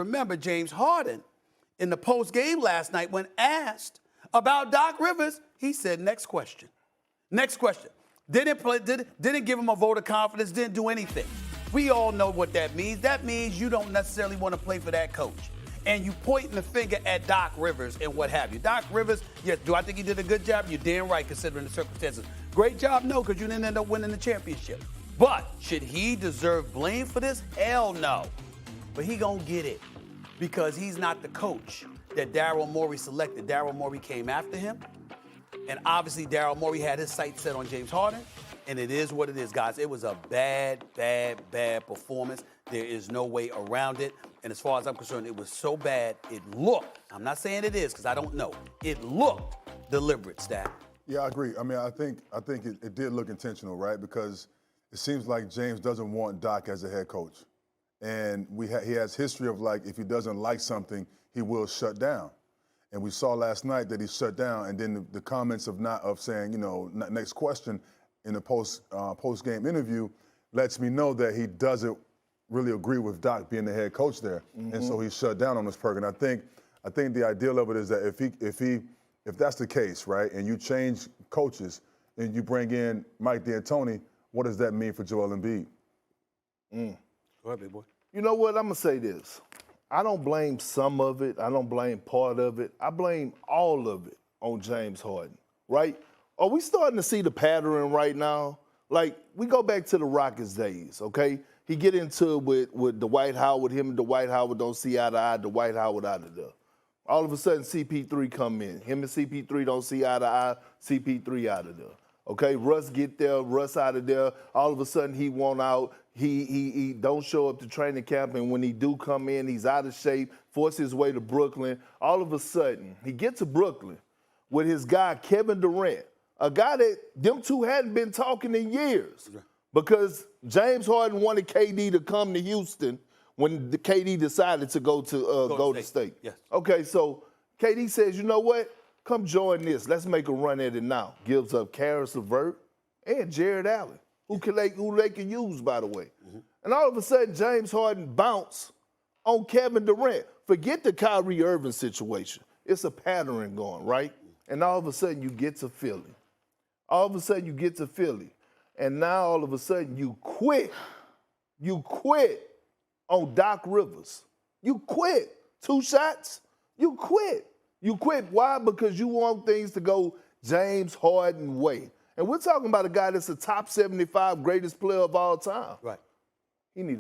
Remember James Harden in the post game last night when asked about Doc Rivers, he said, next question. Next question. Didn't give him a vote of confidence, didn't do anything. We all know what that means. That means you don't necessarily want to play for that coach. And you pointing the finger at Doc Rivers and what have you. Doc Rivers, yes, do I think he did a good job? You're damn right considering the circumstances. Great job? No, because you didn't end up winning the championship. But should he deserve blame for this? Hell no. But he gonna get it because he's not the coach that Daryl Morey selected. Daryl Morey came after him. And obviously, Daryl Morey had his sights set on James Harden. And it is what it is, guys. It was a bad performance. There is no way around it. And as far as I'm concerned, it was so bad, it looked, I'm not saying it is because I don't know, it looked deliberate, Stat. Yeah, I agree. I mean, I think it did look intentional, right? Because it seems like James doesn't want Doc as a head coach. And he has history of, like, if he doesn't like something, he will shut down. And we saw last night that he shut down, and then the comments of saying, you know, next question in the post-game interview lets me know that he doesn't really agree with Doc being the head coach there. Mm-hmm. And so he shut down on this perk. And I think the ideal of it is that if that's the case, right, and you change coaches and you bring in Mike D'Antoni, what does that mean for Joel Embiid? Go ahead, big boy. You know what? I'm going to say this. I don't blame some of it. I don't blame part of it. I blame all of it on James Harden, right? Are we starting to see the pattern right now? Like, we go back to the Rockets days, okay? He get into it with Dwight Howard. Him and Dwight Howard don't see eye to eye. Dwight Howard out of there. All of a sudden, CP3 come in. Him and CP3 don't see eye to eye. CP3 out of there. Okay, Russ get there. Russ out of there. All of a sudden, he want out. He don't show up to training camp, and when he do come in, he's out of shape. Force his way to Brooklyn. All of a sudden, he gets to Brooklyn with his guy Kevin Durant, a guy that them two hadn't been talking in years. Because James Harden wanted KD to come to Houston when the KD decided to go to Golden State. Yes. Okay, so KD says, you know what? Come join this. Let's make a run at it now. Gives up Karis LeVert and Jared Allen, who they can use, by the way. Mm-hmm. And all of a sudden, James Harden bounced on Kevin Durant. Forget the Kyrie Irving situation. It's a pattern going, right? And all of a sudden, you get to Philly. All of a sudden, you get to Philly. And now, all of a sudden, you quit. You quit on Doc Rivers. You quit. 2 shots, you quit. You quit. Why? Because you want things to go James Harden way. And we're talking about a guy that's a top 75 greatest player of all time. Right.